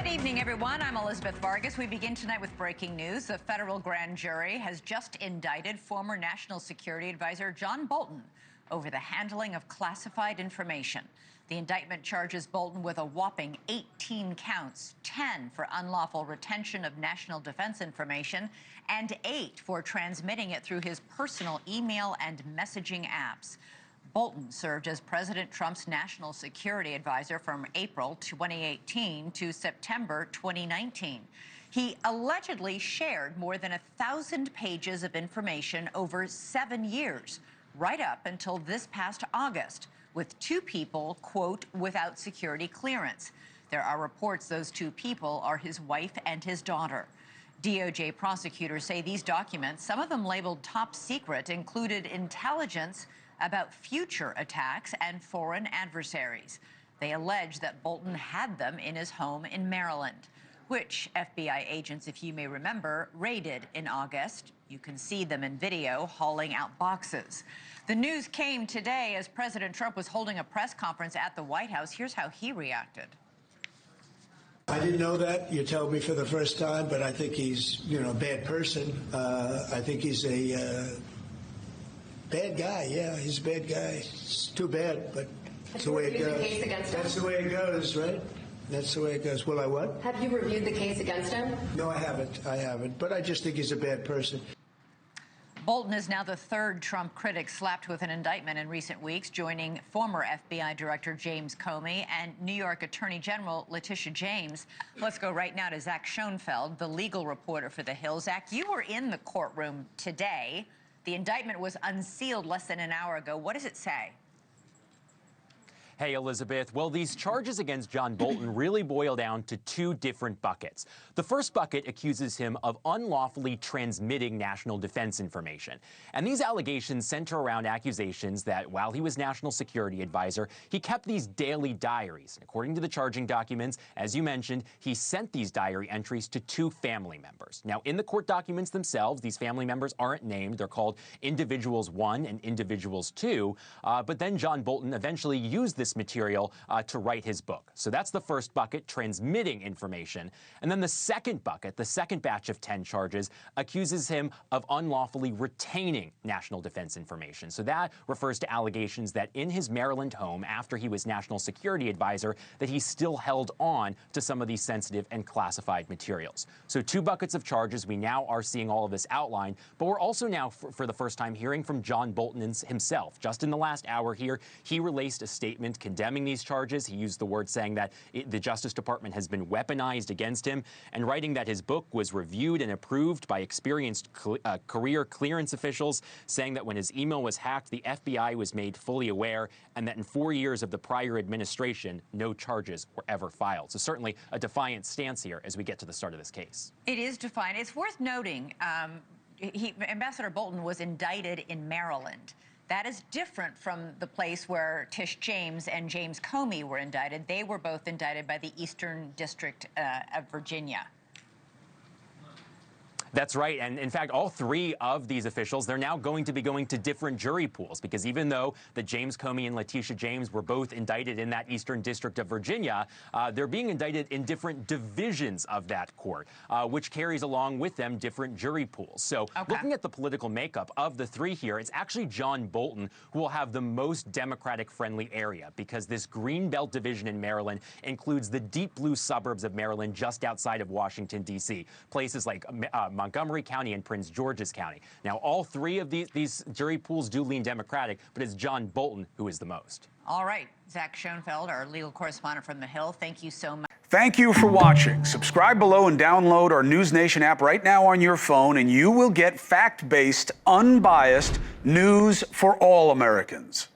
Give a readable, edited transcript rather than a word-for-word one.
Good evening, everyone. I'm Elizabeth Vargas. We begin tonight with breaking news. The federal grand jury has just indicted former National Security Advisor John Bolton over the handling of classified information. The indictment charges Bolton with a whopping 18 counts, 10 for unlawful retention of national defense information, and 8 for transmitting it through his personal email and messaging apps. Bolton served as President Trump's national security advisor from April 2018 to September 2019. He allegedly shared more than 1,000 pages of information over 7 years, right up until this past August, with 2 people, quote, without security clearance. There are reports those 2 people are his wife and his daughter. DOJ prosecutors say these documents, some of them labeled top secret, included intelligence about future attacks and foreign adversaries. They allege that Bolton had them in his home in Maryland, which FBI agents, if you may remember, raided in August. You can see them in video hauling out boxes. The news came today as President Trump was holding a press conference at the White House. Here's how he reacted. I didn't know that. You told me for the first time, but I think he's, a bad person. I think he's a bad guy. Yeah, he's a bad guy. It's too bad, but that's the way it goes. Case against him? That's the way it goes, right? That's the way it goes. Will I what? Have you reviewed the case against him? No, I haven't. But I just think he's a bad person. Bolton is now the 3rd Trump critic slapped with an indictment in recent weeks, joining former FBI Director James Comey and New York Attorney General Letitia James. Let's go right now to Zach Schoenfeld, the legal reporter for The Hill. Zach, you were in the courtroom today. The indictment was unsealed less than an hour ago. What does it say? Hey, Elizabeth. Well, these charges against John Bolton really boil down to 2 different buckets. The first bucket accuses him of unlawfully transmitting national defense information. And these allegations center around accusations that while he was national security advisor, he kept these daily diaries. According to the charging documents, as you mentioned, he sent these diary entries to 2 family members. Now, in the court documents themselves, these family members aren't named. They're called Individuals 1 and Individuals 2. But then John Bolton eventually used this material to write his book. So that's the first bucket, transmitting information. And then the second bucket, the second batch of 10 charges, accuses him of unlawfully retaining national defense information. So that refers to allegations that in his Maryland home, after he was national security advisor, that he still held on to some of these sensitive and classified materials. So 2 buckets of charges. We now are seeing all of this outlined, but we're also now, for the first time, hearing from John Bolton himself. Just in the last hour here, he released a statement condemning these charges. He used the word saying that the Justice Department has been weaponized against him, and writing that his book was reviewed and approved by experienced career clearance officials, saying that when his email was hacked, the FBI was made fully aware, and that in 4 years of the prior administration, no charges were ever filed. So certainly a defiant stance here as we get to the start of this case. It is defiant. It's worth noting, Ambassador Bolton was indicted in Maryland. That is different from the place where Tish James and James Comey were indicted. They were both indicted by the Eastern District of Virginia. That's right. And in fact, all 3 of these officials, they're now going to be going to different jury pools, because even though the James Comey and Letitia James were both indicted in that Eastern District of Virginia, they're being indicted in different divisions of that court, which carries along with them different jury pools. So looking at the political makeup of the 3 here, it's actually John Bolton who will have the most Democratic-friendly area, because this Greenbelt division in Maryland includes the deep blue suburbs of Maryland just outside of Washington, D.C., places like Montgomery County and Prince George's County. Now, all 3 of these jury pools do lean Democratic, but it's John Bolton who is the most. All right. Zach Schoenfeld, our legal correspondent from The Hill, thank you so much. Thank you for watching. Subscribe below and download our NewsNation app right now on your phone, and you will get fact-based, unbiased news for all Americans.